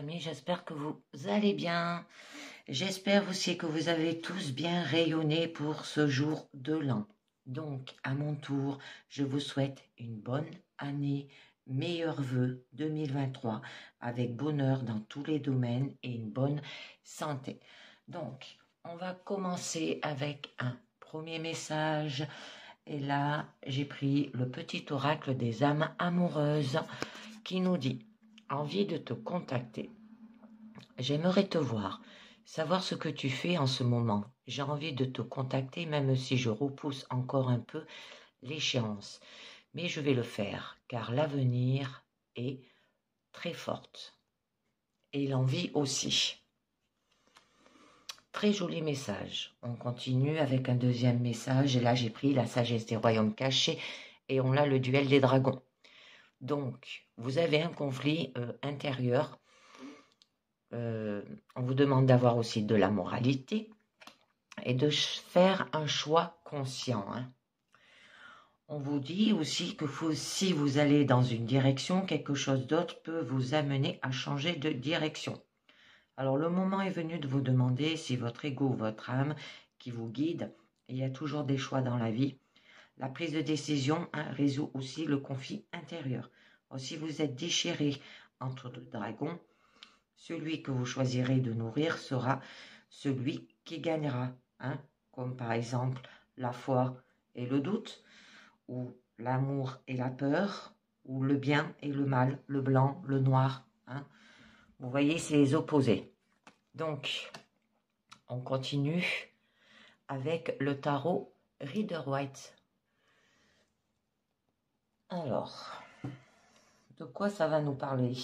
amis, j'espère que vous allez bien. J'espère aussi que vous avez tous bien rayonné pour ce jour de l'an. Donc, à mon tour, je vous souhaite une bonne année, meilleurs vœux 2023, avec bonheur dans tous les domaines et une bonne santé. Donc, on va commencer avec un premier message. Et là, j'ai pris le petit oracle des âmes amoureuses qui nous dit: envie de te contacter. J'aimerais te voir, savoir ce que tu fais en ce moment. J'ai envie de te contacter même si je repousse encore un peu l'échéance. Mais je vais le faire car l'avenir est très forte. Et l'envie aussi. Très joli message. On continue avec un deuxième message. Et là, j'ai pris la sagesse des royaumes cachés et on a le duel des dragons. Donc, vous avez un conflit intérieur. On vous demande d'avoir aussi de la moralité et de faire un choix conscient. On vous dit aussi que si vous allez dans une direction, quelque chose d'autre peut vous amener à changer de direction. Alors, le moment est venu de vous demander si votre ego ou votre âme qui vous guide, il y a toujours des choix dans la vie. La prise de décision résout aussi le conflit intérieur. Alors, si vous êtes déchiré entre deux dragons, celui que vous choisirez de nourrir sera celui qui gagnera. Comme par exemple la foi et le doute, ou l'amour et la peur, ou le bien et le mal, le blanc, le noir. Vous voyez, c'est les opposés. Donc, on continue avec le tarot Rider-Waite. Alors, de quoi ça va nous parler ?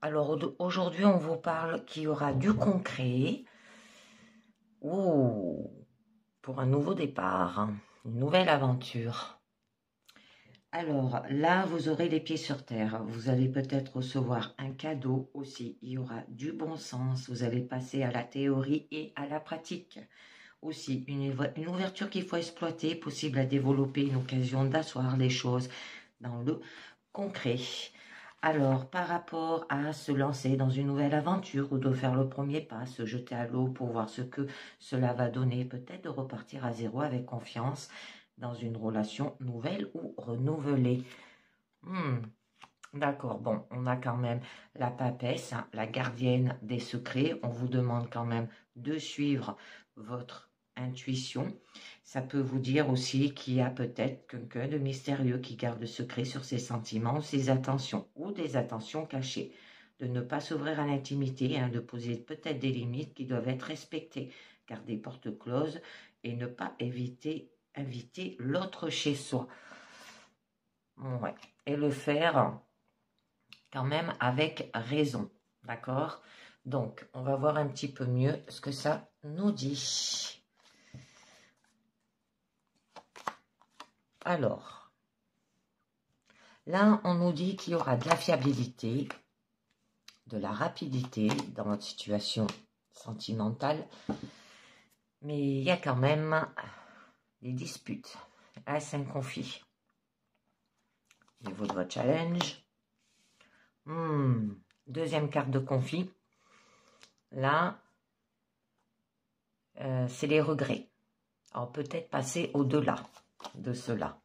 Alors, aujourd'hui, on vous parle qu'il y aura du concret pour un nouveau départ, une nouvelle aventure. Alors, là, vous aurez les pieds sur terre. Vous allez peut-être recevoir un cadeau aussi. Il y aura du bon sens. Vous allez passer à la théorie et à la pratique. Aussi, une ouverture qu'il faut exploiter, possible à développer, une occasion d'asseoir les choses dans le concret. Alors, par rapport à se lancer dans une nouvelle aventure ou de faire le premier pas, se jeter à l'eau pour voir ce que cela va donner, peut-être de repartir à zéro avec confiance dans une relation nouvelle ou renouvelée. D'accord, bon, on a quand même la papesse, la gardienne des secrets. On vous demande quand même de suivre votre intuition. Ça peut vous dire aussi qu'il y a peut-être quelqu'un de mystérieux qui garde secret sur ses sentiments ou ses attentions, ou des attentions cachées. De ne pas s'ouvrir à l'intimité, de poser peut-être des limites qui doivent être respectées, garder porte close et ne pas inviter l'autre chez soi. Ouais. Et le faire quand même avec raison, d'accord ? Donc, on va voir un petit peu mieux ce que ça nous dit. Alors, là, on nous dit qu'il y aura de la fiabilité, de la rapidité dans votre situation sentimentale, mais il y a quand même des disputes. Là, c'est un conflit. Au niveau de votre challenge, deuxième carte de conflit. Là, c'est les regrets. Alors, peut-être passer au-delà de cela.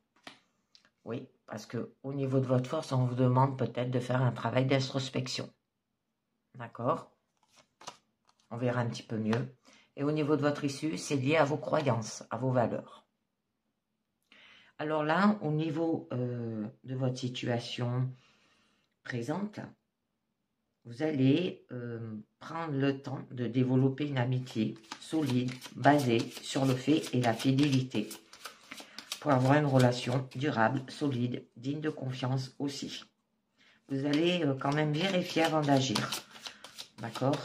Oui, parce que au niveau de votre force, on vous demande peut-être de faire un travail d'introspection. D'accord ? On verra un petit peu mieux. Et au niveau de votre issue, c'est lié à vos croyances, à vos valeurs. Alors là, au niveau de votre situation présente, vous allez prendre le temps de développer une amitié solide, basée sur le fait et la fidélité, pour avoir une relation durable, solide, digne de confiance aussi. Vous allez quand même vérifier avant d'agir, d'accord ?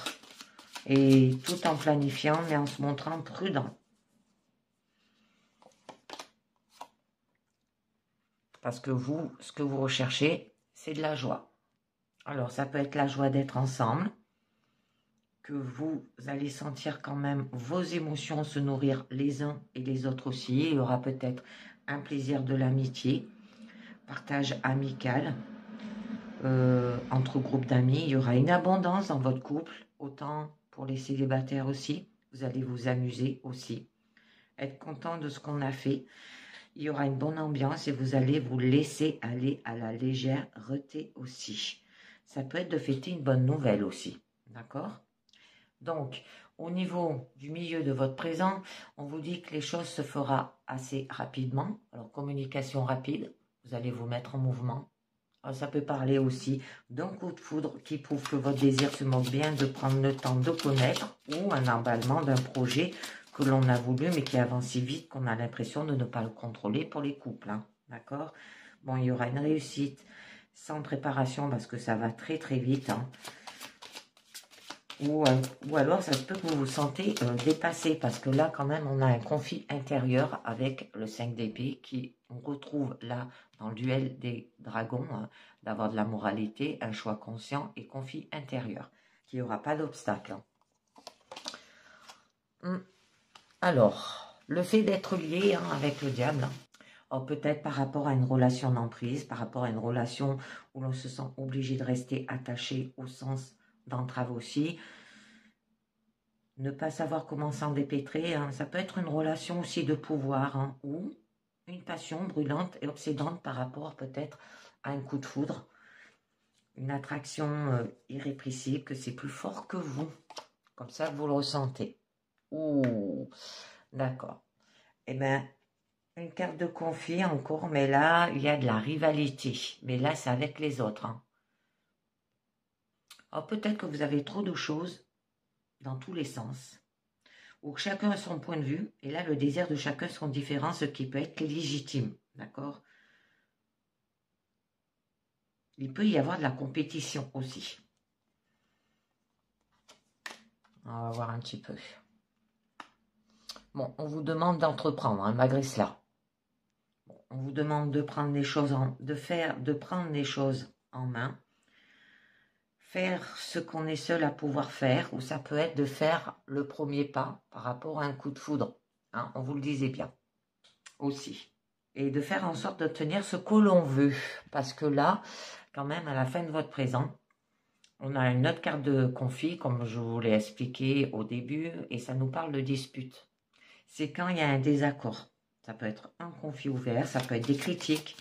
Et tout en planifiant, mais en se montrant prudent. Parce que vous, ce que vous recherchez, c'est de la joie. Alors, ça peut être la joie d'être ensemble, que vous allez sentir quand même vos émotions se nourrir les uns et les autres aussi. Il y aura peut-être un plaisir de l'amitié, partage amical. entre groupes d'amis. Il y aura une abondance dans votre couple, autant pour les célibataires aussi. Vous allez vous amuser aussi, être content de ce qu'on a fait. Il y aura une bonne ambiance et vous allez vous laisser aller à la légèreté aussi. Ça peut être de fêter une bonne nouvelle aussi, d'accord? Donc, au niveau du milieu de votre présent, on vous dit que les choses se feront assez rapidement. Alors, communication rapide, vous allez vous mettre en mouvement. Alors, ça peut parler aussi d'un coup de foudre qui prouve que votre désir se montre bien de prendre le temps de connaître ou un emballement d'un projet que l'on a voulu mais qui avance si vite qu'on a l'impression de ne pas le contrôler pour les couples. Hein, d'accord? Bon, il y aura une réussite sans préparation parce que ça va très très vite. Hein. Ou alors, ça se peut que vous vous sentez dépassé parce que là, quand même, on a un conflit intérieur avec le 5 d'épée qui, on retrouve là, dans le duel des dragons, hein, d'avoir de la moralité, un choix conscient et conflit intérieur, qu'il n'y aura pas d'obstacle. Alors, le fait d'être lié hein, avec le diable, peut-être par rapport à une relation d'emprise, par rapport à une relation où l'on se sent obligé de rester attaché au sens d'entrave aussi. Ne pas savoir comment s'en dépêtrer, hein. Ça peut être une relation aussi de pouvoir hein, ou une passion brûlante et obsédante par rapport peut-être à un coup de foudre. Une attraction irrépressible, que c'est plus fort que vous. Comme ça, vous le ressentez. Ouh, d'accord. Eh bien, une carte de conflit encore, mais là, il y a de la rivalité. Mais là, c'est avec les autres. Hein. Alors, peut-être que vous avez trop de choses dans tous les sens, où chacun a son point de vue, et là, le désir de chacun sont différents, ce qui peut être légitime, d'accord? Il peut y avoir de la compétition aussi. On va voir un petit peu. Bon, on vous demande d'entreprendre, hein, malgré cela. Bon, on vous demande de prendre les choses de prendre les choses en main, faire ce qu'on est seul à pouvoir faire, ou ça peut être de faire le premier pas par rapport à un coup de foudre. Hein, on vous le disait bien aussi. Et de faire en sorte d'obtenir ce que l'on veut. Parce que là, quand même, à la fin de votre présent, on a une autre carte de conflit, comme je vous l'ai expliqué au début, et ça nous parle de dispute. C'est quand il y a un désaccord. Ça peut être un conflit ouvert, ça peut être des critiques,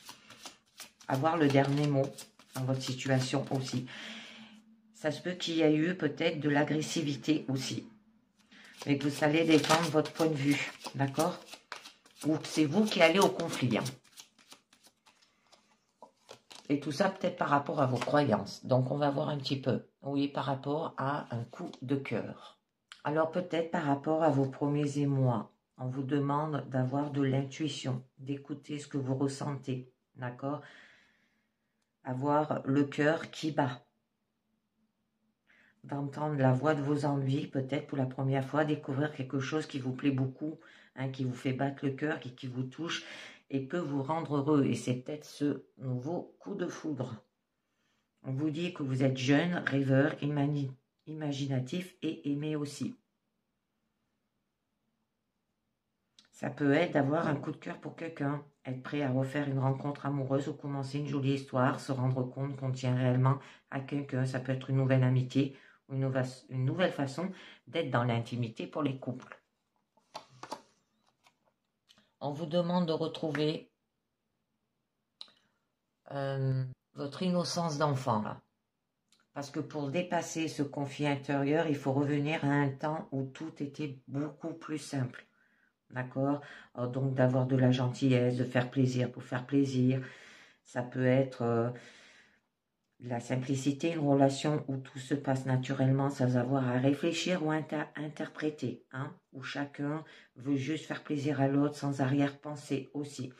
avoir le dernier mot dans votre situation aussi. Ça se peut qu'il y ait eu peut-être de l'agressivité aussi. Mais que vous allez défendre votre point de vue, d'accord? Ou que c'est vous qui allez au conflit. Hein. Et tout ça peut-être par rapport à vos croyances. Donc on va voir un petit peu. Oui, par rapport à un coup de cœur. Alors peut-être par rapport à vos premiers émois. On vous demande d'avoir de l'intuition, d'écouter ce que vous ressentez. D'accord? Avoir le cœur qui bat. D'entendre la voix de vos envies, peut-être pour la première fois, découvrir quelque chose qui vous plaît beaucoup, hein, qui vous fait battre le cœur, qui vous touche et peut vous rendre heureux. Et c'est peut-être ce nouveau coup de foudre. On vous dit que vous êtes jeune, rêveur, imaginatif et aimé aussi. Ça peut être d'avoir un coup de cœur pour quelqu'un, être prêt à refaire une rencontre amoureuse ou commencer une jolie histoire, se rendre compte qu'on tient réellement à quelqu'un. Ça peut être une nouvelle amitié, une nouvelle façon d'être dans l'intimité pour les couples. On vous demande de retrouver votre innocence d'enfant, là. Parce que pour dépasser ce conflit intérieur, il faut revenir à un temps où tout était beaucoup plus simple. D'accord? Donc d'avoir de la gentillesse, de faire plaisir pour faire plaisir. Ça peut être de la simplicité, une relation où tout se passe naturellement sans avoir à réfléchir ou interpréter. Hein? Où chacun veut juste faire plaisir à l'autre sans arrière-pensée aussi.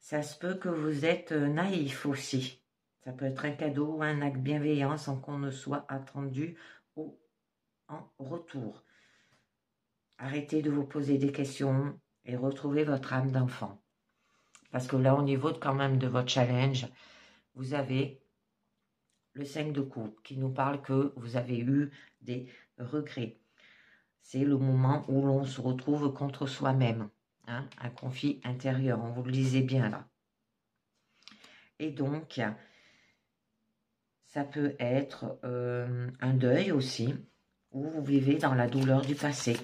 Ça se peut que vous êtes naïf aussi. Ça peut être un cadeau ou un acte bienveillant sans qu'on ne soit attendu ou en retour. Arrêtez de vous poser des questions et retrouvez votre âme d'enfant. Parce que là, au niveau quand même de votre challenge, vous avez le 5 de coupe qui nous parle que vous avez eu des regrets. C'est le moment où l'on se retrouve contre soi-même. Hein, un conflit intérieur, on vous le disait bien là. Et donc, Ça peut être un deuil aussi, où vous vivez dans la douleur du passé.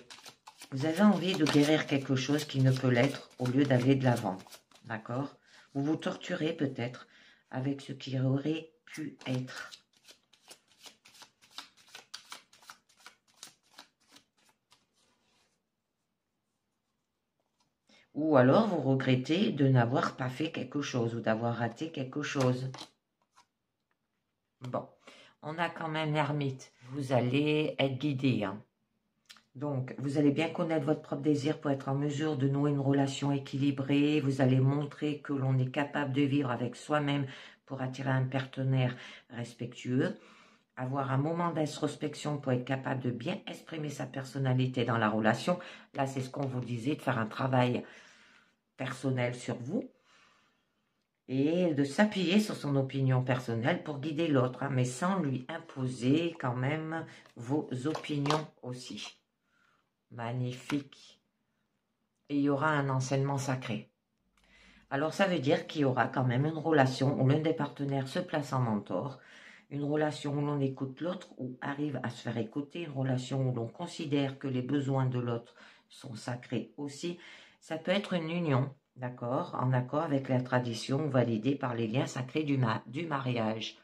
Vous avez envie de guérir quelque chose qui ne peut l'être au lieu d'aller de l'avant. D'accord? Vous vous torturez peut-être avec ce qui aurait pu être. Ou alors vous regrettez de n'avoir pas fait quelque chose ou d'avoir raté quelque chose. Bon, on a quand même l'ermite. Vous allez être guidé, hein. Donc, vous allez bien connaître votre propre désir pour être en mesure de nouer une relation équilibrée. Vous allez montrer que l'on est capable de vivre avec soi-même pour attirer un partenaire respectueux. Avoir un moment d'introspection pour être capable de bien exprimer sa personnalité dans la relation. Là, c'est ce qu'on vous disait, de faire un travail personnel sur vous. Et de s'appuyer sur son opinion personnelle pour guider l'autre, hein, mais sans lui imposer quand même vos opinions aussi. Magnifique. Et il y aura un enseignement sacré. Alors ça veut dire qu'il y aura quand même une relation où l'un des partenaires se place en mentor, une relation où l'on écoute l'autre ou arrive à se faire écouter, une relation où l'on considère que les besoins de l'autre sont sacrés aussi. Ça peut être une union, d'accord, en accord avec la tradition validée par les liens sacrés du mariage.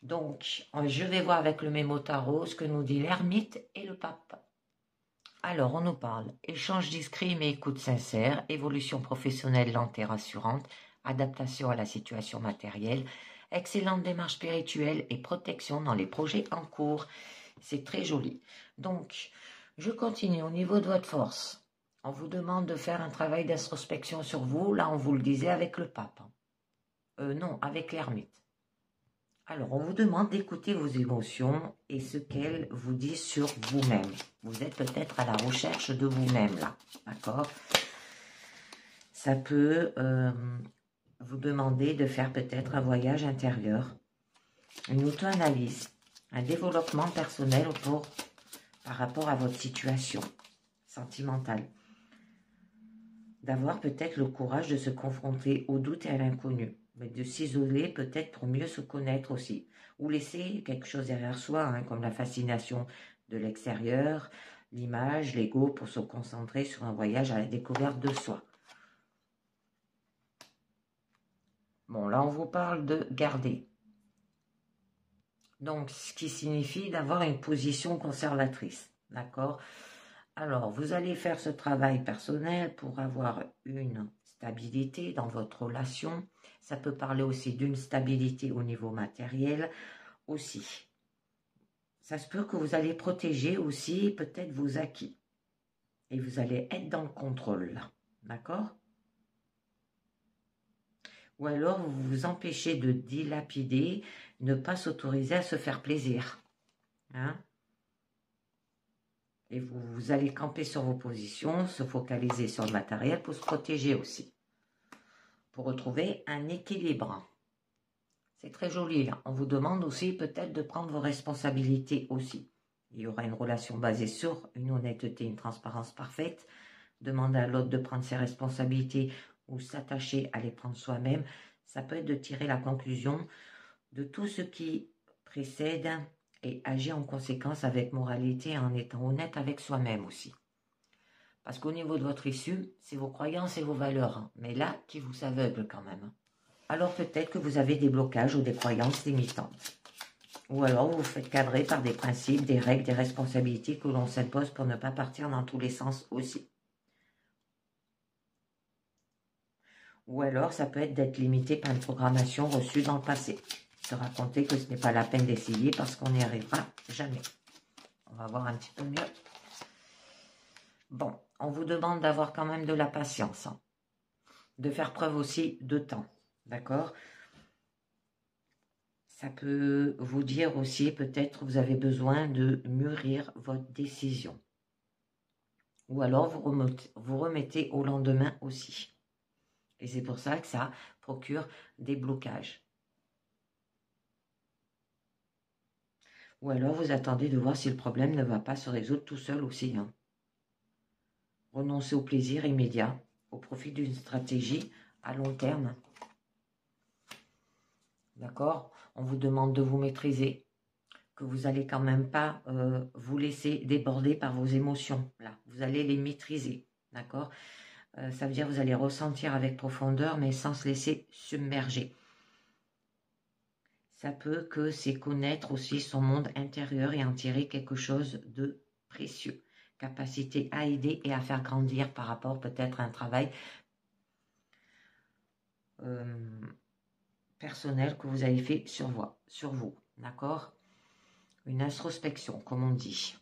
Donc, je vais voir avec le mémo tarot ce que nous dit l'ermite et le pape. Alors, on nous parle échange discret mais écoute sincère, évolution professionnelle lente et rassurante, adaptation à la situation matérielle, excellente démarche spirituelle et protection dans les projets en cours. C'est très joli. Donc, je continue au niveau de votre force. On vous demande de faire un travail d'introspection sur vous. Là, on vous le disait avec le pape. Non, avec l'ermite. Alors, on vous demande d'écouter vos émotions et ce qu'elles vous disent sur vous-même. Vous êtes peut-être à la recherche de vous-même, là, d'accord? Ça peut vous demander de faire peut-être un voyage intérieur, une auto-analyse, un développement personnel par rapport à votre situation sentimentale. D'avoir peut-être le courage de se confronter au doute et à l'inconnu, mais de s'isoler peut-être pour mieux se connaître aussi, ou laisser quelque chose derrière soi, hein, comme la fascination de l'extérieur, l'image, l'ego, pour se concentrer sur un voyage à la découverte de soi. Bon, là on vous parle de garder. Donc, ce qui signifie d'avoir une position conservatrice, d'accord? Alors, vous allez faire ce travail personnel pour avoir une stabilité dans votre relation. Ça peut parler aussi d'une stabilité au niveau matériel aussi. Ça se peut que vous allez protéger aussi peut-être vos acquis. Et vous allez être dans le contrôle, d'accord? Ou alors, vous vous empêchez de dilapider, ne pas s'autoriser à se faire plaisir. Hein? Et vous allez camper sur vos positions, se focaliser sur le matériel pour se protéger aussi. Pour retrouver un équilibre. C'est très joli là. On vous demande aussi peut-être de prendre vos responsabilités aussi. Il y aura une relation basée sur une honnêteté, une transparence parfaite. Demander à l'autre de prendre ses responsabilités ou s'attacher à les prendre soi-même. Ça peut être de tirer la conclusion de tout ce qui précède et agir en conséquence avec moralité en étant honnête avec soi-même aussi. Parce qu'au niveau de votre issue, c'est vos croyances et vos valeurs, hein, mais là, qui vous aveugle quand même. Alors peut-être que vous avez des blocages ou des croyances limitantes. Ou alors vous vous faites cadrer par des principes, des règles, des responsabilités que l'on s'impose pour ne pas partir dans tous les sens aussi. Ou alors ça peut être d'être limité par une programmation reçue dans le passé. Se raconter que ce n'est pas la peine d'essayer parce qu'on n'y arrivera jamais. On va voir un petit peu mieux. Bon, on vous demande d'avoir quand même de la patience, hein, de faire preuve aussi de temps, d'accord? Ça peut vous dire aussi, peut-être vous avez besoin de mûrir votre décision. Ou alors vous remettez au lendemain aussi. Et c'est pour ça que ça procure des blocages. Ou alors vous attendez de voir si le problème ne va pas se résoudre tout seul aussi. Hein. Renoncez au plaisir immédiat au profit d'une stratégie à long terme. D'accord? On vous demande de vous maîtriser, que vous n'allez quand même pas vous laisser déborder par vos émotions. Là, vous allez les maîtriser, d'accord? Ça veut dire que vous allez ressentir avec profondeur, mais sans se laisser submerger. Ça peut que c'est connaître aussi son monde intérieur et en tirer quelque chose de précieux. Capacité à aider et à faire grandir par rapport peut-être à un travail personnel que vous avez fait sur vous, d'accord? Une introspection, comme on dit.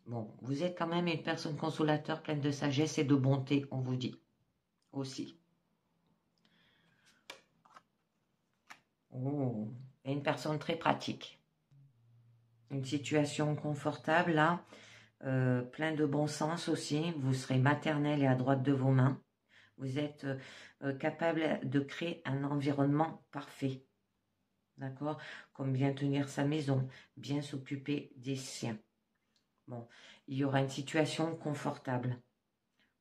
Bon, vous êtes quand même une personne consolateur, pleine de sagesse et de bonté, on vous dit aussi. Oh, et une personne très pratique. Une situation confortable, là, plein de bon sens aussi. Vous serez maternelle et à droite de vos mains. Vous êtes capable de créer un environnement parfait. D'accord? Comme bien tenir sa maison, bien s'occuper des siens. Bon, il y aura une situation confortable.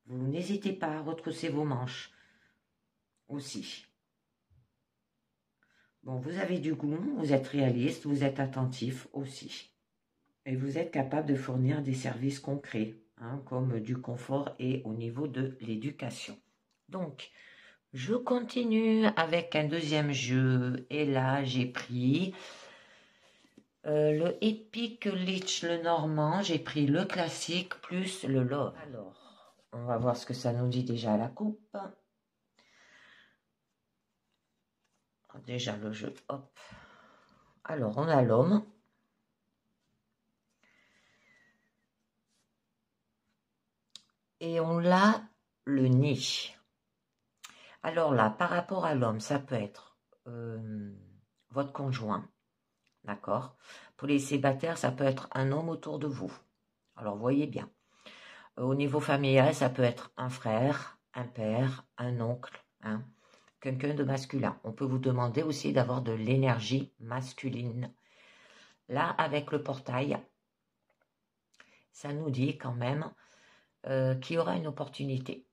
Vous n'hésitez pas à retrousser vos manches aussi. Bon, vous avez du goût, vous êtes réaliste, vous êtes attentif aussi. Et vous êtes capable de fournir des services concrets, hein, comme du confort et au niveau de l'éducation. Donc, je continue avec un deuxième jeu. Et là, j'ai pris le Epic Lich, le normand. J'ai pris le classique plus le love. Alors, on va voir ce que ça nous dit déjà à la coupe. Déjà le jeu, hop. Alors, on a l'homme. Et on a le nid. Alors là, par rapport à l'homme, ça peut être votre conjoint, d'accord? Pour les célibataires, ça peut être un homme autour de vous. Alors, voyez bien. Au niveau familial, ça peut être un frère, un père, un oncle, hein, quelqu'un de masculin. On peut vous demander aussi d'avoir de l'énergie masculine. Là, avec le portail, ça nous dit quand même qu'il y aura une opportunité,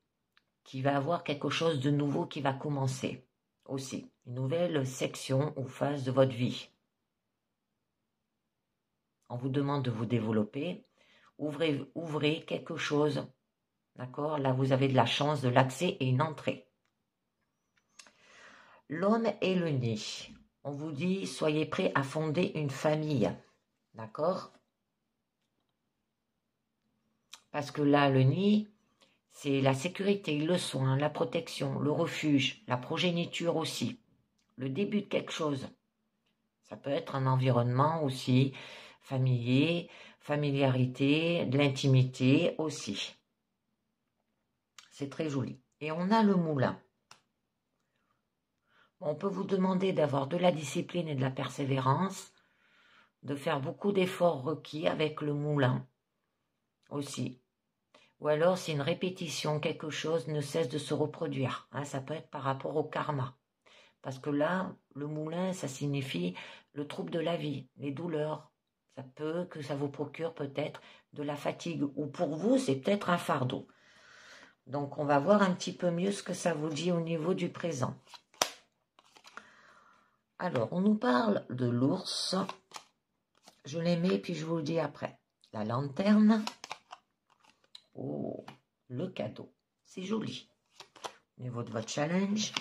qu'il va avoir quelque chose de nouveau qui va commencer aussi. Une nouvelle section ou phase de votre vie. On vous demande de vous développer. Ouvrez quelque chose. D'accord? Là, vous avez de la chance, de l'accès et une entrée. L'homme et le nid. On vous dit, soyez prêts à fonder une famille. D'accord? Parce que là, le nid, c'est la sécurité, le soin, la protection, le refuge, la progéniture aussi. Le début de quelque chose. Ça peut être un environnement aussi familier, familiarité, de l'intimité aussi. C'est très joli. Et on a le moulin. On peut vous demander d'avoir de la discipline et de la persévérance, de faire beaucoup d'efforts requis avec le moulin aussi. Ou alors, si une répétition, quelque chose ne cesse de se reproduire. Hein, ça peut être par rapport au karma. Parce que là, le moulin, ça signifie le trouble de la vie, les douleurs. Ça peut que ça vous procure peut-être de la fatigue. Ou pour vous, c'est peut-être un fardeau. Donc, on va voir un petit peu mieux ce que ça vous dit au niveau du présent. Alors, on nous parle de l'ours. Je les mets, puis je vous le dis après. La lanterne. Oh, le cadeau. C'est joli. Au niveau de votre challenge.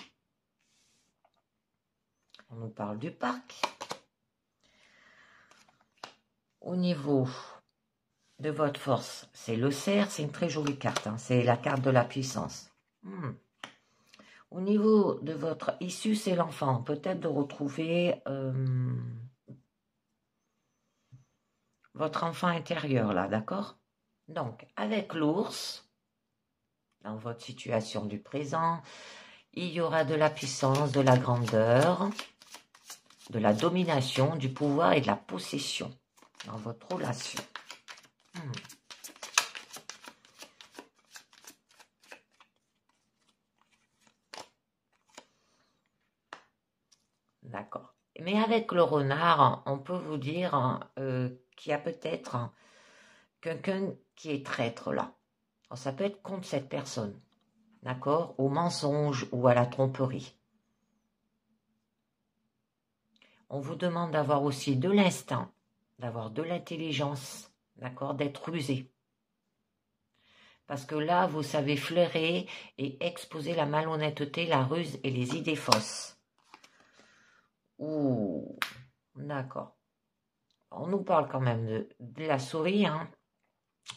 On nous parle du parc. Au niveau de votre force, c'est le cerf. C'est une très jolie carte. Hein. C'est la carte de la puissance. Au niveau de votre issue, c'est l'enfant. Peut-être de retrouver votre enfant intérieur, là, d'accord? Donc, avec l'ours, dans votre situation du présent, il y aura de la puissance, de la grandeur, de la domination, du pouvoir et de la possession dans votre relation. D'accord. Mais avec le renard, on peut vous dire qu'il y a peut-être quelqu'un qui est traître là. Alors, ça peut être contre cette personne, d'accord? Au mensonge ou à la tromperie. On vous demande d'avoir aussi de l'instinct, d'avoir de l'intelligence, d'accord, d'être rusé. Parce que là, vous savez flairer et exposer la malhonnêteté, la ruse et les idées fausses. Ouh, d'accord. On nous parle quand même de la souris, hein,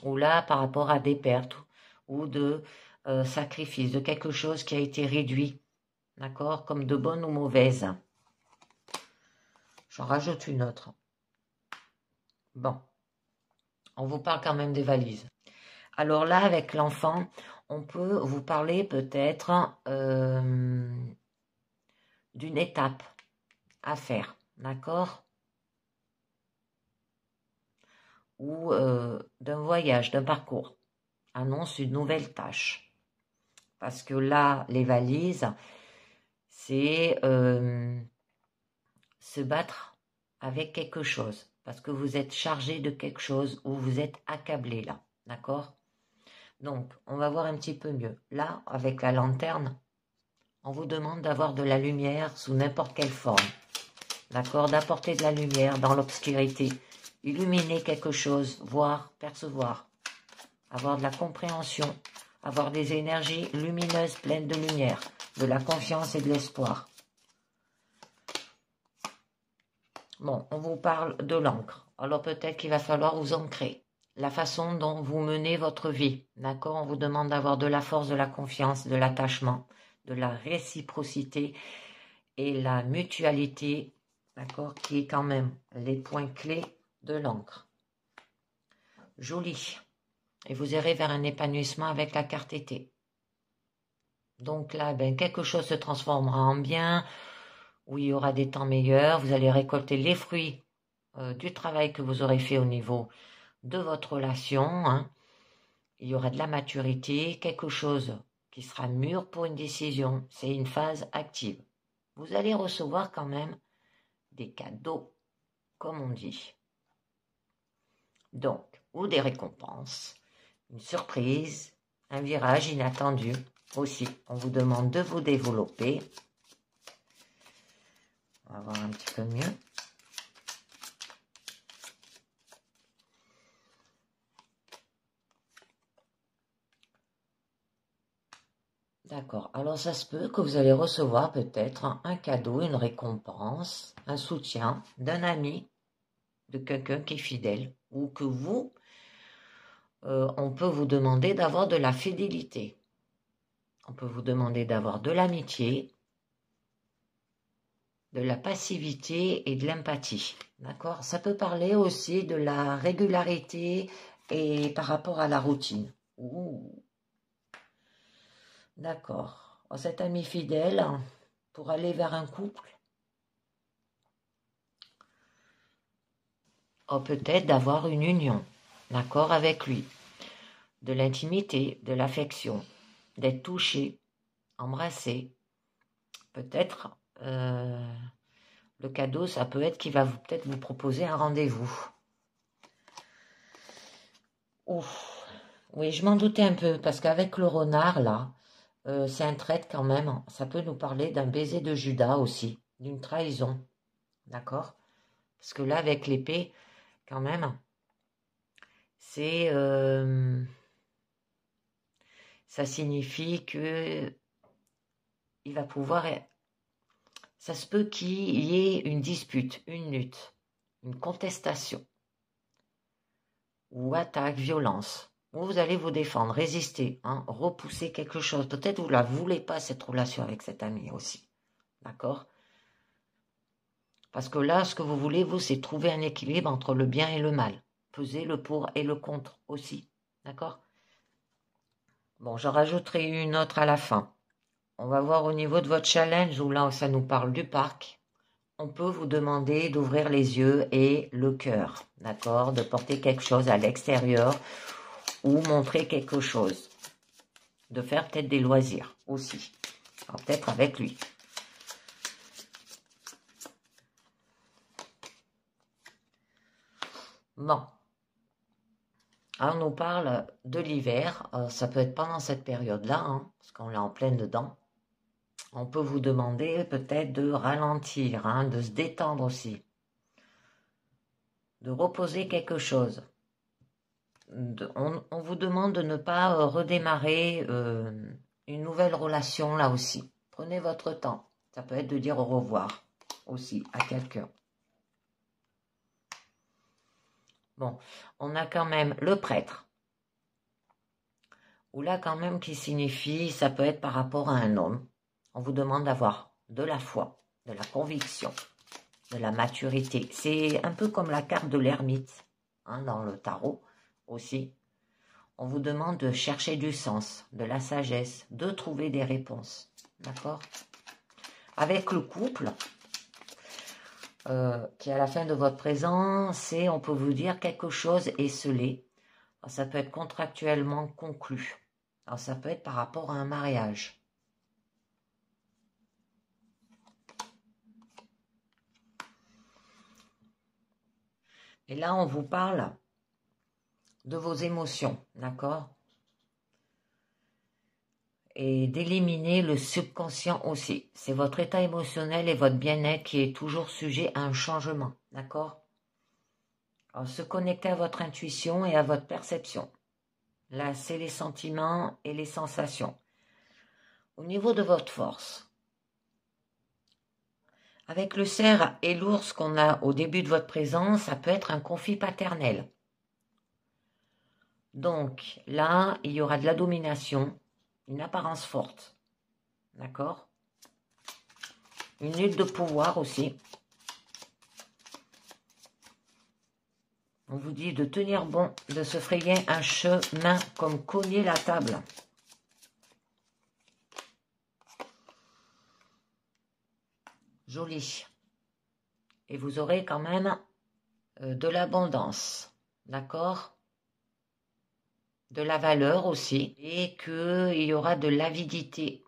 ou là, par rapport à des pertes ou de sacrifice, de quelque chose qui a été réduit, d'accord, comme de bonnes ou mauvaises. J'en rajoute une autre. Bon, on vous parle quand même des valises. Alors là, avec l'enfant, on peut vous parler peut-être d'une étape à faire, d'accord? Ou d'un voyage, d'un parcours. Annonce une nouvelle tâche. Parce que là, les valises, c'est se battre avec quelque chose. Parce que vous êtes chargé de quelque chose ou vous êtes accablé là, d'accord? Donc, on va voir un petit peu mieux. Là, avec la lanterne, on vous demande d'avoir de la lumière sous n'importe quelle forme. D'accord? D'apporter de la lumière dans l'obscurité. Illuminer quelque chose, voir, percevoir. Avoir de la compréhension. Avoir des énergies lumineuses pleines de lumière. De la confiance et de l'espoir. Bon, on vous parle de l'encre. Alors peut-être qu'il va falloir vous ancrer. La façon dont vous menez votre vie. D'accord? On vous demande d'avoir de la force, de la confiance, de l'attachement, de la réciprocité et la mutualité, d'accord, qui est quand même les points clés de l'encre. Joli. Et vous irez vers un épanouissement avec la carte été. Donc là, ben, quelque chose se transformera en bien, où il y aura des temps meilleurs. Vous allez récolter les fruits du travail que vous aurez fait au niveau de votre relation. Hein. Il y aura de la maturité, quelque chose qui sera mûr pour une décision. C'est une phase active. Vous allez recevoir quand même des cadeaux, comme on dit. Donc, ou des récompenses, une surprise, un virage inattendu aussi. On vous demande de vous développer. On va voir un petit peu mieux. D'accord. Alors, ça se peut que vous allez recevoir peut-être un cadeau, une récompense, un soutien d'un ami, de quelqu'un qui est fidèle, ou que vous, on peut vous demander d'avoir de la fidélité. On peut vous demander d'avoir de l'amitié, de la passivité et de l'empathie. D'accord? Ça peut parler aussi de la régularité et par rapport à la routine. Ouh. D'accord. Cet ami fidèle, pour aller vers un couple, peut-être d'avoir une union, d'accord, avec lui. De l'intimité, de l'affection, d'être touché, embrassé. Peut-être, le cadeau, ça peut être qu'il va peut-être vous proposer un rendez-vous. Ouf. Oui, je m'en doutais un peu, parce qu'avec le renard, là, c'est un trait quand même. Ça peut nous parler d'un baiser de Judas aussi, d'une trahison. D'accord? Parce que là, avec l'épée, quand même, c'est... ça signifie que il va pouvoir... Ça se peut qu'il y ait une dispute, une lutte, une contestation, ou attaque, violence, où vous allez vous défendre, résister, hein, repousser quelque chose. Peut-être vous ne la voulez pas, cette relation avec cet ami aussi. D'accord? Parce que là, ce que vous voulez, vous, c'est trouver un équilibre entre le bien et le mal. Peser le pour et le contre aussi. D'accord? Bon, j'en rajouterai une autre à la fin. On va voir au niveau de votre challenge, où là, ça nous parle du parc. On peut vous demander d'ouvrir les yeux et le cœur, d'accord? De porter quelque chose à l'extérieur ou montrer quelque chose. De faire peut-être des loisirs aussi. Peut-être avec lui. Bon. Alors, on nous parle de l'hiver. Ça peut être pendant cette période-là, hein, parce qu'on est en pleine dedans. On peut vous demander peut-être de ralentir, hein, de se détendre aussi, de reposer quelque chose. On vous demande de ne pas redémarrer une nouvelle relation là aussi. Prenez votre temps. Ça peut être de dire au revoir aussi à quelqu'un. Bon, on a quand même le prêtre. Ou là quand même qui signifie, ça peut être par rapport à un homme. On vous demande d'avoir de la foi, de la conviction, de la maturité. C'est un peu comme la carte de l'ermite, hein, dans le tarot aussi. On vous demande de chercher du sens, de la sagesse, de trouver des réponses. D'accord? Avec le couple, qui est à la fin de votre présent, c'est, on peut vous dire, quelque chose est scellé. Alors, ça peut être contractuellement conclu. Alors, ça peut être par rapport à un mariage. Et là, on vous parle de vos émotions, d'accord? Et d'éliminer le subconscient aussi. C'est votre état émotionnel et votre bien-être qui est toujours sujet à un changement, d'accord? Alors, se connecter à votre intuition et à votre perception. Là, c'est les sentiments et les sensations. Au niveau de votre force, avec le cerf et l'ours qu'on a au début de votre présence, ça peut être un conflit paternel. Donc là, il y aura de la domination, une apparence forte. D'accord? Une lutte de pouvoir aussi. On vous dit de tenir bon, de se frayer un chemin comme cogner la table. Joli. Et vous aurez quand même de l'abondance. D'accord? De la valeur aussi. Et qu'il y aura de l'avidité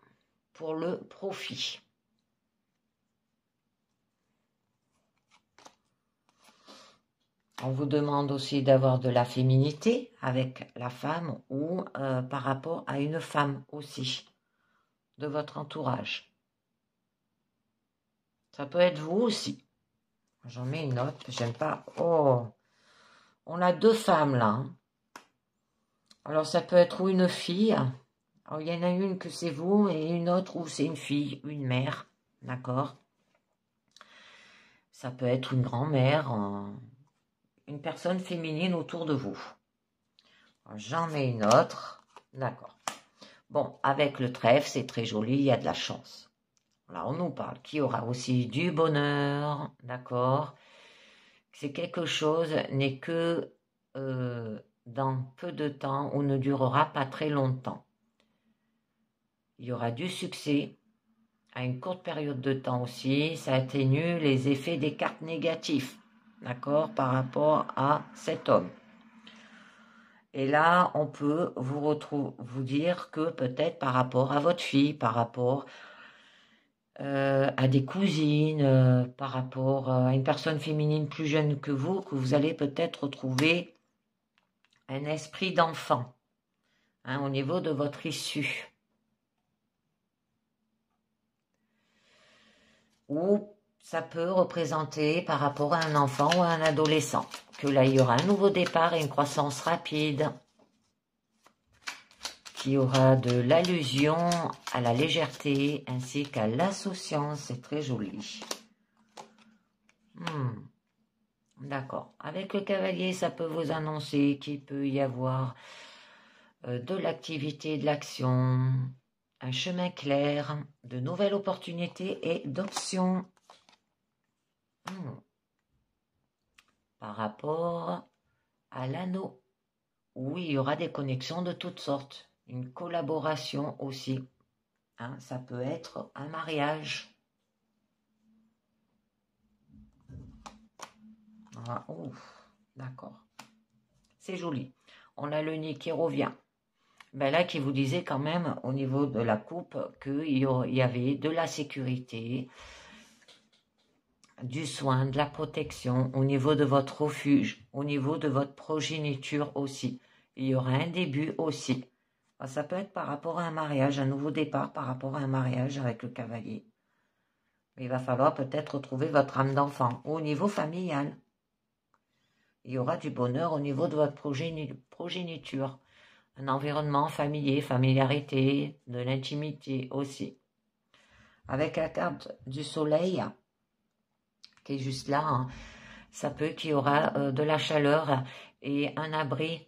pour le profit. On vous demande aussi d'avoir de la féminité avec la femme ou par rapport à une femme aussi de votre entourage. Ça peut être vous aussi. J'en mets une autre, j'aime pas. Oh, on a deux femmes là. Hein. Alors ça peut être ou une fille. Alors il y en a une que c'est vous et une autre où c'est une fille, une mère. D'accord? Ça peut être une grand-mère, une personne féminine autour de vous. J'en mets une autre. D'accord. Bon, avec le trèfle, c'est très joli, il y a de la chance. Là, on nous parle qu'il y aura aussi du bonheur, d'accord? C'est quelque chose, n'est que dans peu de temps ou ne durera pas très longtemps. Il y aura du succès à une courte période de temps aussi. Ça atténue les effets des cartes négatifs, d'accord, par rapport à cet homme. Et là, on peut vous dire que peut-être par rapport à votre fille, par rapport à des cousines, par rapport à une personne féminine plus jeune que vous allez peut-être retrouver un esprit d'enfant hein, au niveau de votre issue. Ou ça peut représenter par rapport à un enfant ou à un adolescent, que là il y aura un nouveau départ et une croissance rapide, qui aura de l'allusion à la légèreté ainsi qu'à l'insouciance, c'est très joli. D'accord. Avec le cavalier, ça peut vous annoncer qu'il peut y avoir de l'activité, de l'action, un chemin clair, de nouvelles opportunités et d'options. Par rapport à l'anneau, oui, il y aura des connexions de toutes sortes. Une collaboration aussi. Hein, ça peut être un mariage. Ah, d'accord. C'est joli. On a le nez qui revient. Ben là, qui vous disait quand même au niveau de la coupe qu'il y avait de la sécurité, du soin, de la protection au niveau de votre refuge, au niveau de votre progéniture aussi. Il y aura un début aussi. Ça peut être par rapport à un mariage, un nouveau départ par rapport à un mariage avec le cavalier. Mais il va falloir peut-être retrouver votre âme d'enfant au niveau familial. Il y aura du bonheur au niveau de votre progéniture. Un environnement familier, familiarité, de l'intimité aussi. Avec la carte du soleil, qui est juste là, hein, ça peut qu'il y aura de la chaleur et un abri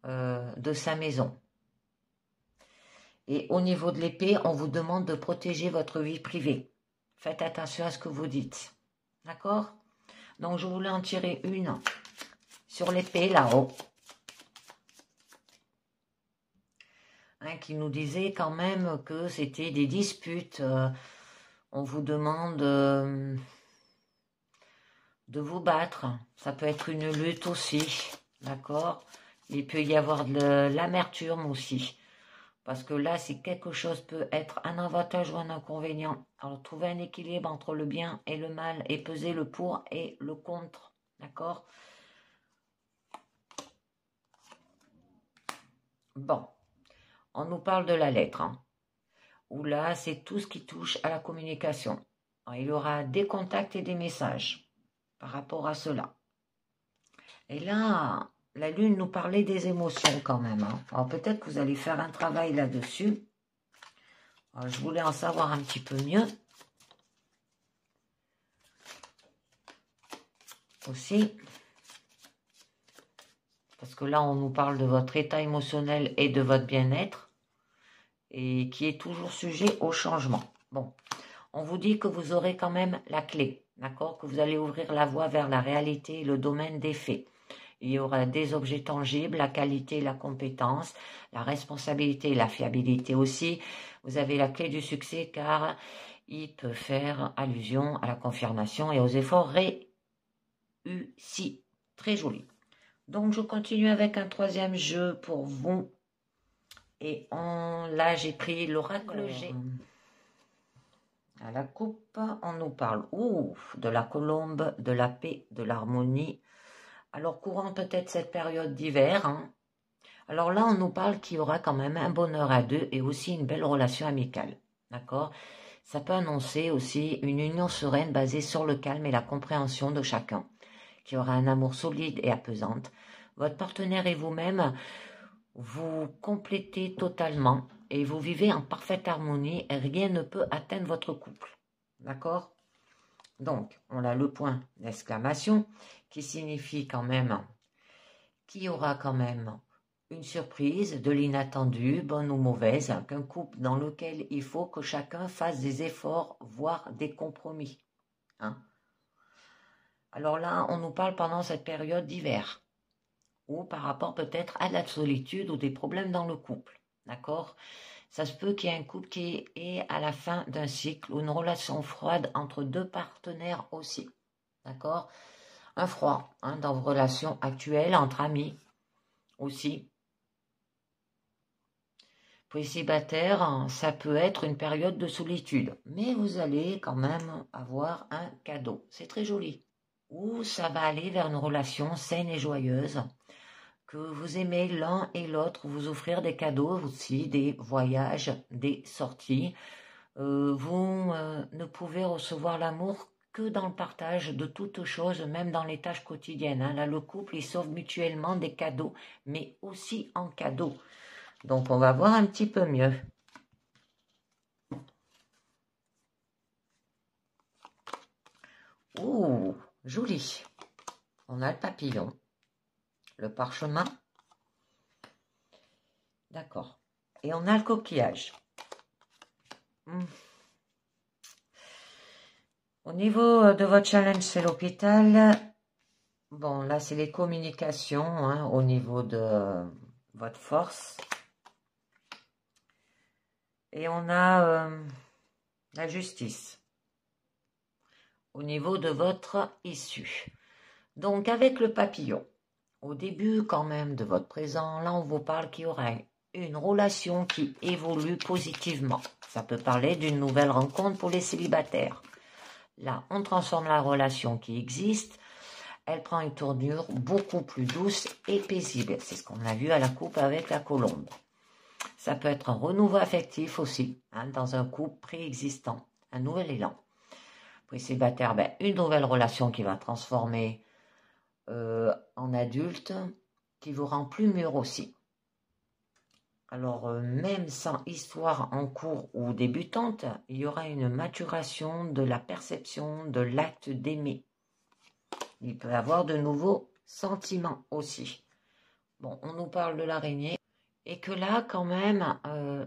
de sa maison. Et au niveau de l'épée, on vous demande de protéger votre vie privée. Faites attention à ce que vous dites. D'accord? Donc, je voulais en tirer une sur l'épée, là-haut. Qui nous disait quand même que c'était des disputes. On vous demande de vous battre. Ça peut être une lutte aussi. D'accord? Il peut y avoir de l'amertume aussi. Parce que là, si quelque chose peut être un avantage ou un inconvénient, alors trouver un équilibre entre le bien et le mal et peser le pour et le contre. D'accord? Bon, on nous parle de la lettre. Hein, où là, c'est tout ce qui touche à la communication. Alors, il y aura des contacts et des messages par rapport à cela. Et là, la Lune nous parlait des émotions quand même. Hein. Alors peut-être que vous allez faire un travail là-dessus. Je voulais en savoir un petit peu mieux. Aussi. Parce que là, on nous parle de votre état émotionnel et de votre bien-être. Et qui est toujours sujet au changement. Bon, on vous dit que vous aurez quand même la clé. D'accord? Que vous allez ouvrir la voie vers la réalité et le domaine des faits. Il y aura des objets tangibles, la qualité, la compétence, la responsabilité, la fiabilité aussi. Vous avez la clé du succès car il peut faire allusion à la confirmation et aux efforts réussis. Très joli. Donc, je continue avec un troisième jeu pour vous. Et là, j'ai pris l'oracle G. À la coupe, on nous parle de la colombe, de la paix, de l'harmonie. Alors, courant peut-être cette période d'hiver. Hein. Alors là, on nous parle qu'il y aura quand même un bonheur à deux et aussi une belle relation amicale. D'accord? Ça peut annoncer aussi une union sereine basée sur le calme et la compréhension de chacun. Qu'il y aura un amour solide et apaisante. Votre partenaire et vous-même, vous complétez totalement et vous vivez en parfaite harmonie et rien ne peut atteindre votre couple. D'accord? Donc, on a le point d'exclamation qui signifie quand même qu'il y aura quand même une surprise, de l'inattendu, bonne ou mauvaise, qu'un couple dans lequel il faut que chacun fasse des efforts, voire des compromis. Hein? Alors là, on nous parle pendant cette période d'hiver, ou par rapport peut-être à la solitude ou des problèmes dans le couple. D'accord? Ça se peut qu'il y ait un couple qui est à la fin d'un cycle ou une relation froide entre deux partenaires aussi. D'accord? Un froid dans vos relations actuelles, entre amis aussi. Pour les célibataires, ça peut être une période de solitude. Mais vous allez quand même avoir un cadeau. C'est très joli. Ou ça va aller vers une relation saine et joyeuse. Que vous aimez l'un et l'autre, vous offrir des cadeaux aussi, des voyages, des sorties. Vous ne pouvez recevoir l'amour que dans le partage de toutes choses, même dans les tâches quotidiennes. Hein. Là, le couple, il sauve mutuellement des cadeaux, mais aussi en cadeaux. Donc, on va voir un petit peu mieux. Ouh, joli. On a le papillon, le parchemin. D'accord. Et on a le coquillage. Au niveau de votre challenge, c'est l'hôpital. Bon, là, c'est les communications hein, au niveau de votre force. Et on a la justice au niveau de votre issue. Donc, avec le papillon, au début quand même de votre présent, là, on vous parle qu'il y aura une relation qui évolue positivement. Ça peut parler d'une nouvelle rencontre pour les célibataires. Là, on transforme la relation qui existe. Elle prend une tournure beaucoup plus douce et paisible. C'est ce qu'on a vu à la coupe avec la colombe. Ça peut être un renouveau affectif aussi, hein, dans un couple préexistant, un nouvel élan. Pour les célibataires, ben, une nouvelle relation qui va transformer en adulte, qui vous rend plus mûr aussi. Alors, même sans histoire en cours ou débutante, il y aura une maturation de la perception de l'acte d'aimer. Il peut y avoir de nouveaux sentiments aussi. Bon, on nous parle de l'araignée. Et que là, quand même,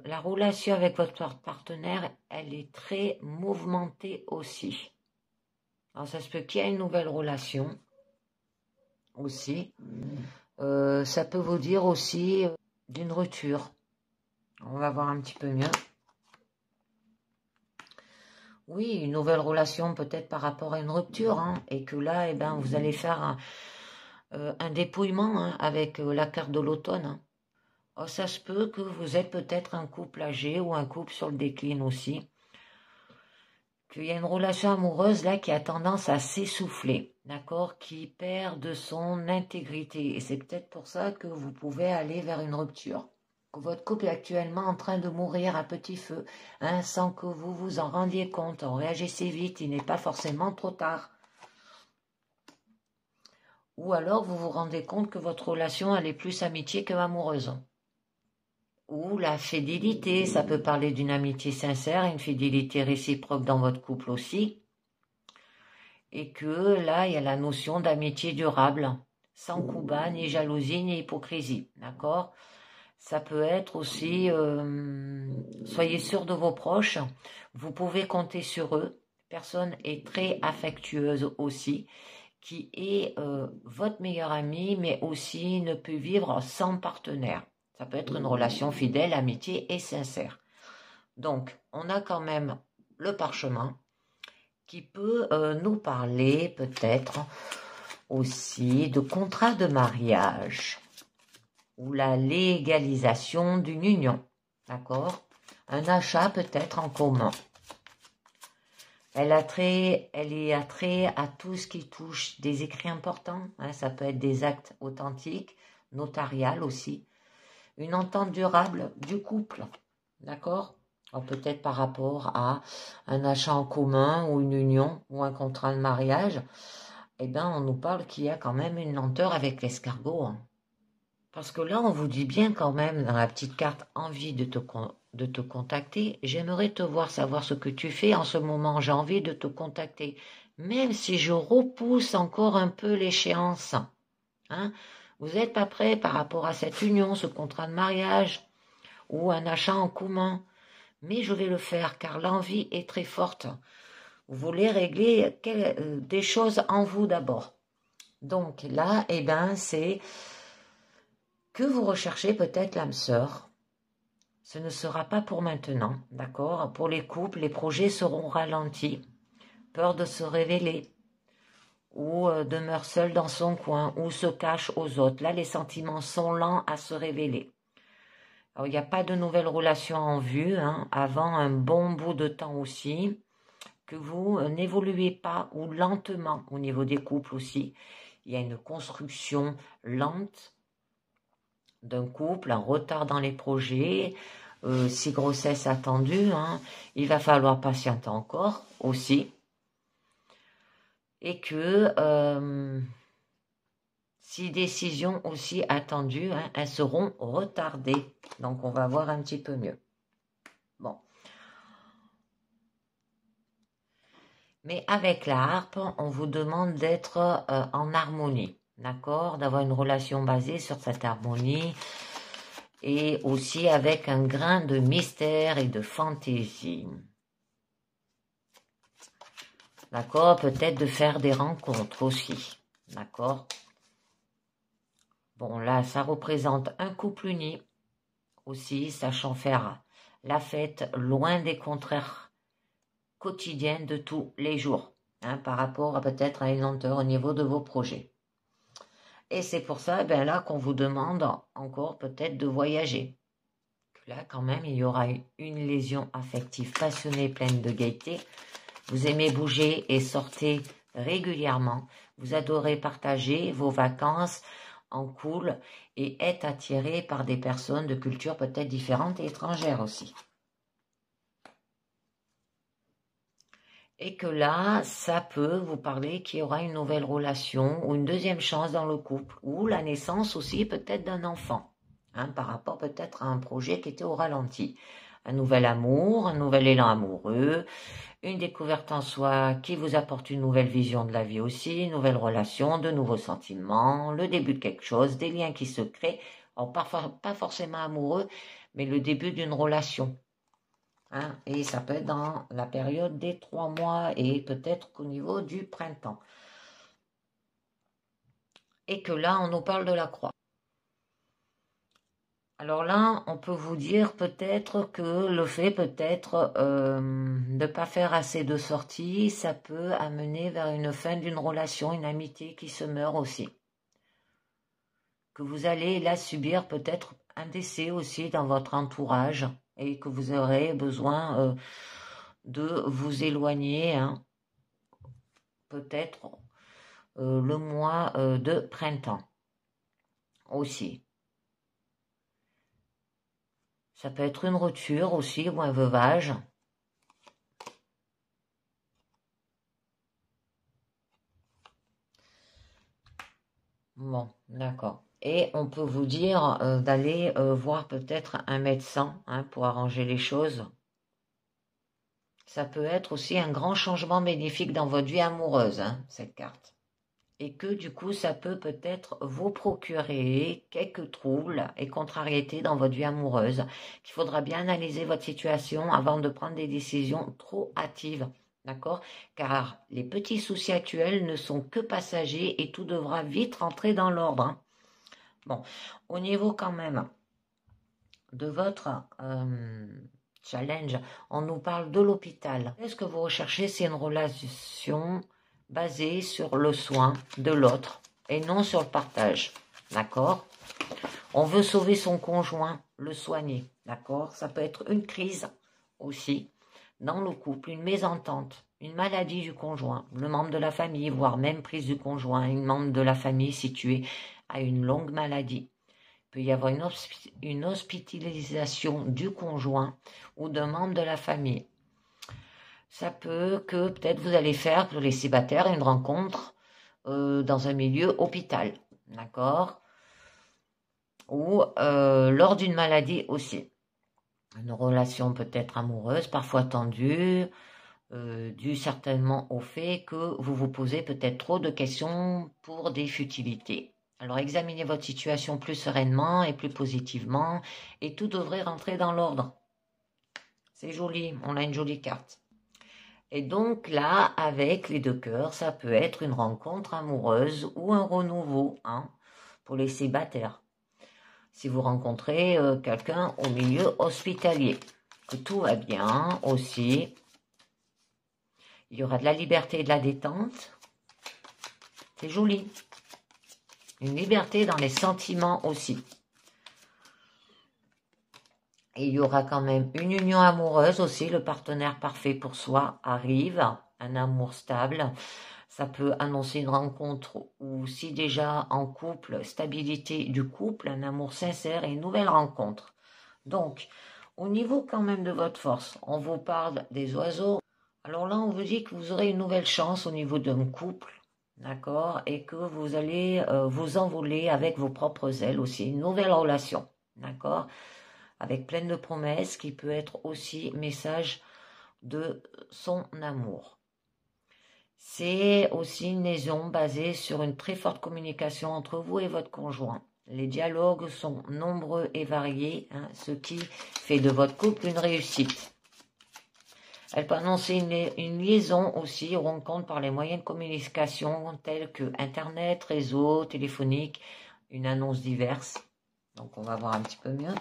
la relation avec votre partenaire, elle est très mouvementée aussi. Alors, ça se peut qu'il y ait une nouvelle relation aussi. Ça peut vous dire aussi d'une rupture. On va voir un petit peu mieux. Oui, une nouvelle relation peut-être par rapport à une rupture. Hein, et que là, eh ben, vous allez faire un dépouillement hein, avec la carte de l'automne. Hein. Oh, ça se peut que vous êtes peut-être un couple âgé ou un couple sur le déclin aussi. Qu'il y a une relation amoureuse là qui a tendance à s'essouffler, d'accord, qui perd de son intégrité. Et c'est peut-être pour ça que vous pouvez aller vers une rupture. Que votre couple est actuellement en train de mourir à petit feu, hein, sans que vous vous en rendiez compte. Réagissez vite, il n'est pas forcément trop tard. Ou alors vous vous rendez compte que votre relation elle est plus amitié que amoureuse. Ou la fidélité, ça peut parler d'une amitié sincère, une fidélité réciproque dans votre couple aussi. Et que là, il y a la notion d'amitié durable, sans coup bas, ni jalousie, ni hypocrisie, d'accord? Ça peut être aussi, soyez sûr de vos proches, vous pouvez compter sur eux. Personne est très affectueuse aussi, qui est votre meilleur ami, mais aussi ne peut vivre sans partenaire. Ça peut être une relation fidèle, amitié et sincère. Donc, on a quand même le parchemin qui peut nous parler peut-être aussi de contrat de mariage ou la légalisation d'une union, d'accord? Un achat peut-être en commun. Elle est attrait à tout ce qui touche des écrits importants, hein, ça peut être des actes authentiques, notariales aussi, une entente durable du couple, d'accord? Peut-être par rapport à un achat en commun ou une union ou un contrat de mariage, eh bien on nous parle qu'il y a quand même une lenteur avec l'escargot. Hein. Parce que là, on vous dit bien quand même dans la petite carte envie de te contacter. J'aimerais te voir, savoir ce que tu fais en ce moment. J'ai envie de te contacter. Même si je repousse encore un peu l'échéance. Hein, vous n'êtes pas prêt par rapport à cette union, ce contrat de mariage ou un achat en commun. Mais je vais le faire car l'envie est très forte. Vous voulez régler des choses en vous d'abord. Donc là, eh ben, c'est que vous recherchez peut-être l'âme sœur. Ce ne sera pas pour maintenant, d'accord? Pour les couples, les projets seront ralentis. Peur de se révéler, ou demeure seul dans son coin, ou se cache aux autres. Là, les sentiments sont lents à se révéler. Alors, il n'y a pas de nouvelles relations en vue, hein, avant un bon bout de temps aussi, que vous n'évoluez pas ou lentement au niveau des couples aussi. Il y a une construction lente d'un couple, un retard dans les projets, si grossesse attendue, hein, il va falloir patienter encore aussi. Et que si décisions aussi attendues, hein, elles seront retardées. Donc on va voir un petit peu mieux. Bon. Mais avec la harpe, on vous demande d'être en harmonie, d'accord? D'avoir une relation basée sur cette harmonie et aussi avec un grain de mystère et de fantaisie. D'accord? Peut-être de faire des rencontres aussi, d'accord? Bon, là, ça représente un couple uni aussi, sachant faire la fête loin des contraires quotidiennes de tous les jours, hein, par rapport à peut-être à une lenteur au niveau de vos projets. Et c'est pour ça, ben là, qu'on vous demande encore peut-être de voyager. Là, quand même, il y aura une lésion affective passionnée, pleine de gaieté. Vous aimez bouger et sortez régulièrement. Vous adorez partager vos vacances en couple et est attiré par des personnes de cultures peut-être différentes et étrangères aussi. Et que là, ça peut vous parler qu'il y aura une nouvelle relation ou une deuxième chance dans le couple, ou la naissance aussi peut-être d'un enfant, hein, par rapport peut-être à un projet qui était au ralenti. Un nouvel amour, un nouvel élan amoureux, une découverte en soi qui vous apporte une nouvelle vision de la vie aussi, une nouvelle relation, de nouveaux sentiments, le début de quelque chose, des liens qui se créent, alors parfois pas forcément amoureux, mais le début d'une relation. Hein, et ça peut être dans la période des 3 mois et peut-être qu'au niveau du printemps. Et que là, on nous parle de la croix. Alors là, on peut vous dire peut-être que le fait peut-être de ne pas faire assez de sorties, ça peut amener vers une fin d'une relation, une amitié qui se meurt aussi. Que vous allez là subir peut-être un décès aussi dans votre entourage et que vous aurez besoin de vous éloigner, hein, peut-être le mois de printemps aussi. Ça peut être une rupture aussi ou un veuvage. Bon, d'accord. Et on peut vous dire d'aller voir peut-être un médecin, hein, pour arranger les choses. Ça peut être aussi un grand changement bénéfique dans votre vie amoureuse, hein, cette carte. Et que du coup, ça peut peut-être vous procurer quelques troubles et contrariétés dans votre vie amoureuse, qu'il faudra bien analyser votre situation avant de prendre des décisions trop hâtives, d'accord? Car les petits soucis actuels ne sont que passagers et tout devra vite rentrer dans l'ordre, hein. Bon, au niveau quand même de votre challenge, on nous parle de l'hôpital. Est-ce que vous recherchez, c'est une relation basée sur le soin de l'autre et non sur le partage, d'accord? On veut sauver son conjoint, le soigner, d'accord? Ça peut être une crise aussi dans le couple, une mésentente, une maladie du conjoint, le membre de la famille, voire même prise du conjoint, une membre de la famille située à une longue maladie. Il peut y avoir une hospitalisation du conjoint ou d'un membre de la famille. Ça peut que peut-être vous allez faire pour les célibataires une rencontre dans un milieu hôpital, d'accord? Ou lors d'une maladie aussi. Une relation peut-être amoureuse, parfois tendue, due certainement au fait que vous vous posez peut-être trop de questions pour des futilités. Alors examinez votre situation plus sereinement et plus positivement et tout devrait rentrer dans l'ordre. C'est joli, on a une jolie carte. Et donc là, avec les 2 cœurs, ça peut être une rencontre amoureuse ou un renouveau, hein, pour les célibataires. Si vous rencontrez quelqu'un au milieu hospitalier, que tout va bien aussi. Il y aura de la liberté et de la détente. C'est joli. Une liberté dans les sentiments aussi. Et il y aura quand même une union amoureuse aussi. Le partenaire parfait pour soi arrive. Un amour stable. Ça peut annoncer une rencontre ou si déjà en couple, stabilité du couple, un amour sincère et une nouvelle rencontre. Donc, au niveau quand même de votre force, on vous parle des oiseaux. Alors là, on vous dit que vous aurez une nouvelle chance au niveau d'un couple, d'accord? Et que vous allez vous envoler avec vos propres ailes aussi. Une nouvelle relation, d'accord? Avec pleine de promesses qui peut être aussi message de son amour. C'est aussi une liaison basée sur une très forte communication entre vous et votre conjoint. Les dialogues sont nombreux et variés, hein, ce qui fait de votre couple une réussite. Elle peut annoncer une liaison aussi aux rencontres par les moyens de communication tels que Internet, réseau, téléphonique, une annonce diverse. Donc on va voir un petit peu mieux.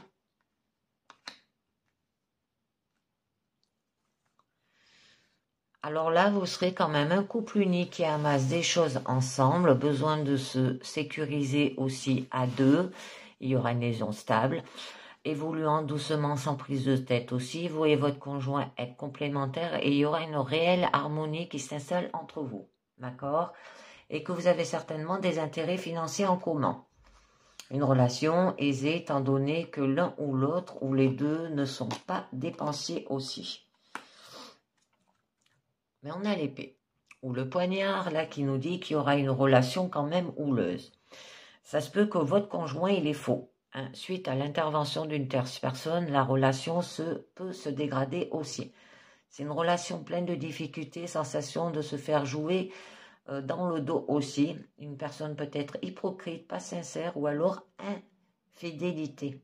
Alors là, vous serez quand même un couple unique qui amasse des choses ensemble, besoin de se sécuriser aussi à 2. Il y aura une liaison stable, évoluant doucement sans prise de tête aussi. Vous et votre conjoint êtes complémentaires et il y aura une réelle harmonie qui s'installe entre vous, d'accord? Et que vous avez certainement des intérêts financiers en commun. Une relation aisée étant donné que l'un ou l'autre ou les deux ne sont pas dépensiers aussi. Mais on a l'épée ou le poignard là qui nous dit qu'il y aura une relation quand même houleuse. Ça se peut que votre conjoint il est faux. Hein. Suite à l'intervention d'une tierce personne, la relation peut se dégrader aussi. C'est une relation pleine de difficultés, sensation de se faire jouer dans le dos aussi. Une personne peut être hypocrite, pas sincère ou alors infidélité.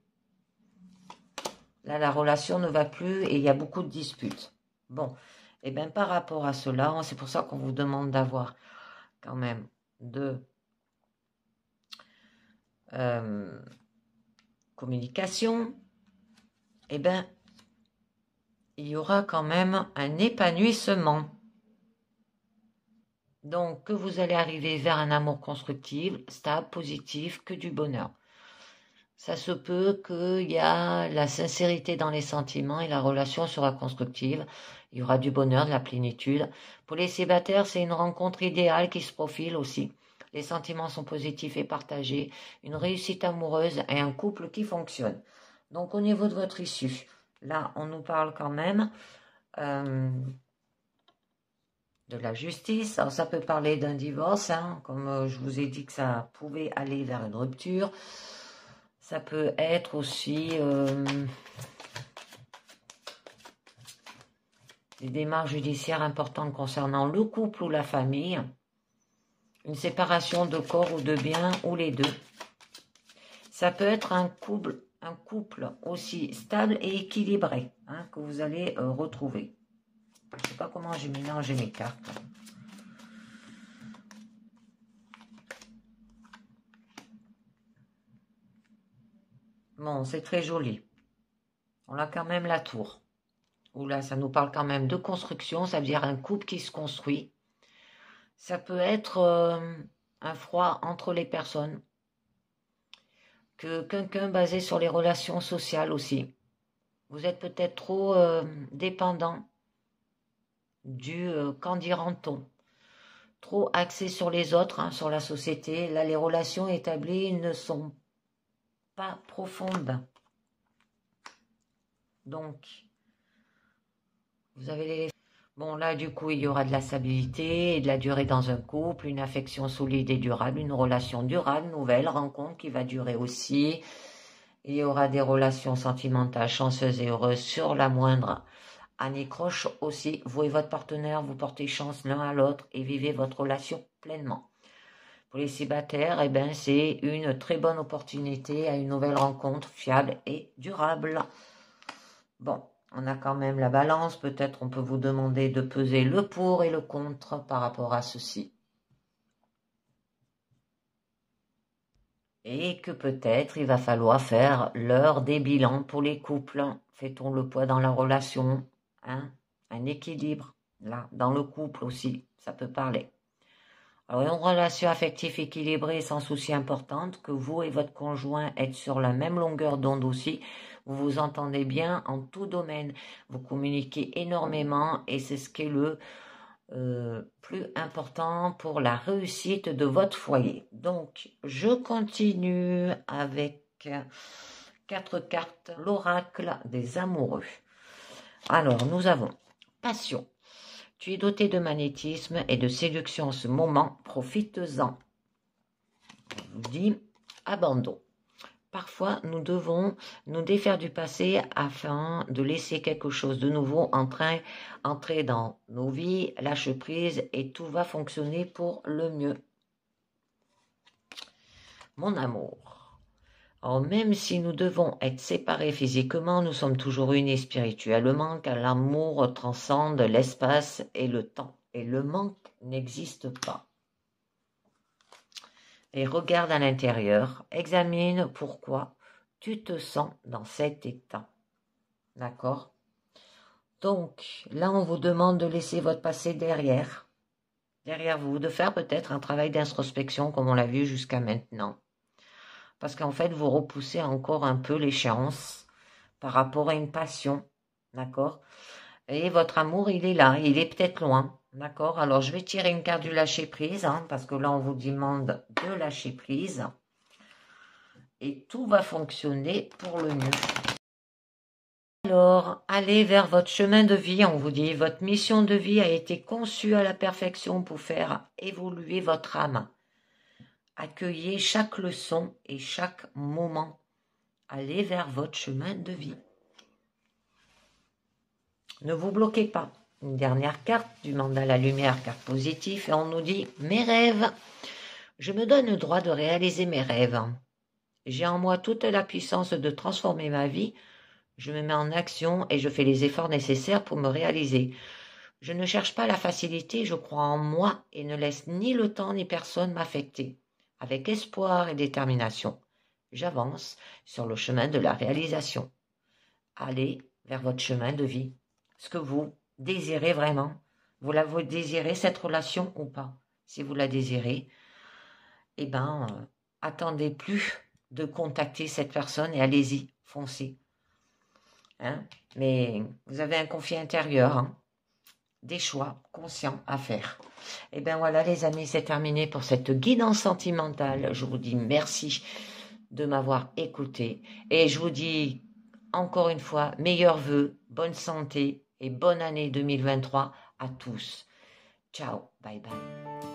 Là, la relation ne va plus et il y a beaucoup de disputes. Bon, et bien par rapport à cela, c'est pour ça qu'on vous demande d'avoir quand même de communication. Et bien, il y aura quand même un épanouissement. Donc, que vous allez arriver vers un amour constructif, stable, positif, que du bonheur. Ça se peut qu'il y a la sincérité dans les sentiments et la relation sera constructive. Il y aura du bonheur, de la plénitude. Pour les célibataires, c'est une rencontre idéale qui se profile aussi. Les sentiments sont positifs et partagés. Une réussite amoureuse et un couple qui fonctionne. Donc, au niveau de votre issue, là, on nous parle quand même de la justice. Alors, ça peut parler d'un divorce, hein, comme je vous ai dit que ça pouvait aller vers une rupture. Ça peut être aussi des démarches judiciaires importantes concernant le couple ou la famille, une séparation de corps ou de biens ou les deux. Ça peut être un couple aussi stable et équilibré hein, que vous allez retrouver. Je ne sais pas comment j'ai mélangé mes cartes. Bon, c'est très joli. On a quand même la tour. Oula, ça nous parle quand même de construction, ça veut dire un couple qui se construit. Ça peut être un froid entre les personnes. Que quelqu'un basé sur les relations sociales aussi. Vous êtes peut-être trop dépendant du qu'en dira-t-on. Trop axé sur les autres, hein, sur la société. Là, les relations établies ne sont pas profondes. Donc, vous avez les... Bon, là, du coup, il y aura de la stabilité et de la durée dans un couple, une affection solide et durable, une relation durable, nouvelle rencontre qui va durer aussi. Il y aura des relations sentimentales chanceuses et heureuses sur la moindre année croche aussi. Vous et votre partenaire, vous portez chance l'un à l'autre et vivez votre relation pleinement. Pour les célibataires, eh ben, c'est une très bonne opportunité à une nouvelle rencontre fiable et durable. Bon. On a quand même la balance, peut-être on peut vous demander de peser le pour et le contre par rapport à ceci. Et que peut-être il va falloir faire l'heure des bilans pour les couples. Fait-on le poids dans la relation, hein? Un équilibre, là, dans le couple aussi, ça peut parler. Alors une relation affective équilibrée sans souci importante, que vous et votre conjoint êtes sur la même longueur d'onde aussi, vous vous entendez bien en tout domaine, vous communiquez énormément et c'est ce qui est le plus important pour la réussite de votre foyer. Donc, je continue avec 4 cartes, l'oracle des amoureux. Alors, nous avons passion. Tu es doté de magnétisme et de séduction en ce moment, profites-en. On vous dit abandon. Parfois, nous devons nous défaire du passé afin de laisser quelque chose de nouveau entrer dans nos vies, lâche prise et tout va fonctionner pour le mieux. Mon amour. Alors, même si nous devons être séparés physiquement, nous sommes toujours unis spirituellement car l'amour transcende l'espace et le temps. Et le manque n'existe pas. Et regarde à l'intérieur, examine pourquoi tu te sens dans cet état. D'accord? Donc, là, on vous demande de laisser votre passé derrière vous, de faire peut-être un travail d'introspection comme on l'a vu jusqu'à maintenant. Parce qu'en fait, vous repoussez encore un peu l'échéance par rapport à une passion. D'accord? Et votre amour, il est là, il est peut-être loin. D'accord? Alors, je vais tirer une carte du lâcher-prise, hein, parce que là, on vous demande de lâcher prise. et tout va fonctionner pour le mieux. Alors, allez vers votre chemin de vie, on vous dit. Votre mission de vie a été conçue à la perfection pour faire évoluer votre âme. Accueillez chaque leçon et chaque moment. Allez vers votre chemin de vie. Ne vous bloquez pas. Une dernière carte du mandala lumière, carte positive, et on nous dit « Mes rêves ». Je me donne le droit de réaliser mes rêves. J'ai en moi toute la puissance de transformer ma vie. Je me mets en action et je fais les efforts nécessaires pour me réaliser. Je ne cherche pas la facilité, je crois en moi et ne laisse ni le temps ni personne m'affecter. Avec espoir et détermination, j'avance sur le chemin de la réalisation. Allez vers votre chemin de vie. Ce que vous désirez vraiment. Vous désirez cette relation ou pas? Si vous la désirez, eh ben, attendez plus de contacter cette personne et allez-y, foncez. Hein? Mais vous avez un conflit intérieur, hein? Des choix conscients à faire. Et bien voilà les amis, c'est terminé pour cette guidance sentimentale. Je vous dis merci de m'avoir écouté et je vous dis encore une fois, meilleurs vœux, bonne santé et bonne année 2023 à tous. Ciao, bye bye.